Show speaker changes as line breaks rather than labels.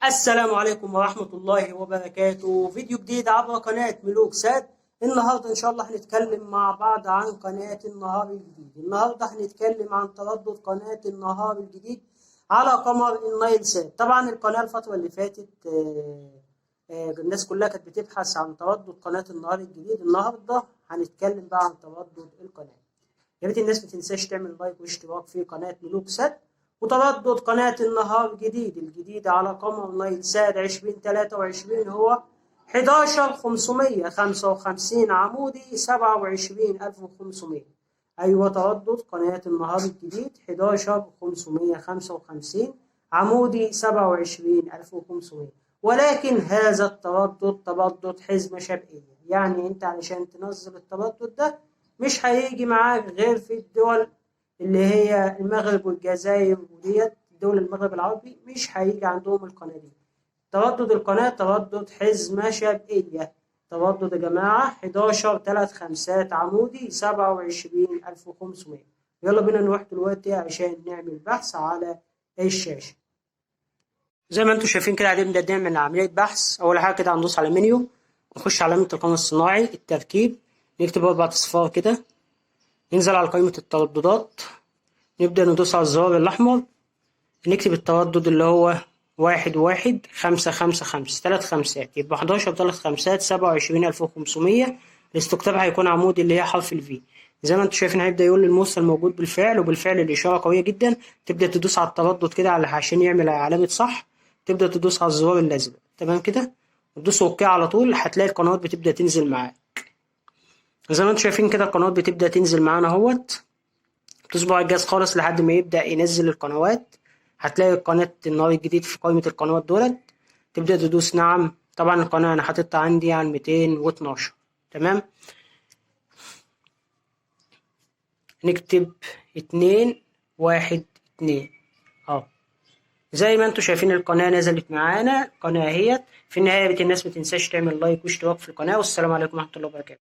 السلام عليكم ورحمة الله وبركاته. فيديو جديد عبر قناة ملوك ساد. النهاردة إن شاء الله هنتكلم مع بعض عن قناة النهار الجديد. النهاردة هنتكلم عن تردد قناة النهار الجديد على قمر النايل سات. طبعا القناة الفترة اللي فاتت الناس كلها كانت بتبحث عن تردد قناة النهار الجديد. النهاردة هنتكلم بقى عن تردد القناة. يا ريت الناس ما تنساش تعمل لايك واشتراك في قناة ملوك ساد. وتردد قناة النهار الجديد على قمر نايل سات 2023 هو 11555 عمودي 27500. أيوة، تردد قناة النهار الجديد 11555 عمودي 27500. ولكن هذا التردد تردد حزمة شرقية، يعني أنت علشان تنزل التردد ده مش هيجي معاك غير في الدول اللي هي المغرب والجزائر، وديت دول المغرب العربي مش هيجي عندهم القناة دي. تردد القناة تردد حزمة شرقية. تردد يا جماعة 11 عمودي 27500. يلا بينا نروح دلوقتي عشان نعمل بحث على الشاشة. زي ما انتم شايفين كده هنبدأ نعمل عملية بحث. أول حاجة كده هندوس على منيو، نخش على علامة القمر الصناعي التركيب، نكتب 4 أصفار كده، ننزل على قائمة الترددات، نبدأ ندوس على الزرار الأحمر، نكتب التردد اللي هو 11555 3 خمسات، يبقى 11 3 خمسات 27500. الاستقطاب هيكون عمودي اللي هي حرف الفي. زي ما انتم شايفين هيبدأ يقول لي الموصل موجود بالفعل، وبالفعل الإشارة قوية جدا. تبدأ تدوس على التردد كده عشان يعمل علامة صح، تبدأ تدوس على الزرار الأزرق تمام كده، وتدوس اوكي على طول. هتلاقي القنوات بتبدأ تنزل معاك. زي ما انتم شايفين كده القنوات بتبدأ تنزل معانا اهوت. تصبح على الجهاز خالص لحد ما يبدأ ينزل القنوات. هتلاقي قناة النهار الجديد في قائمة القنوات دولت، تبدأ تدوس نعم. طبعا القناة أنا حاططها عندي عن 212 تمام. نكتب 212 زي ما انتم شايفين القناة نزلت معانا. القناة اهيت. في النهاية الناس متنساش تعمل لايك واشتراك في القناة، والسلام عليكم ورحمة الله وبركاته.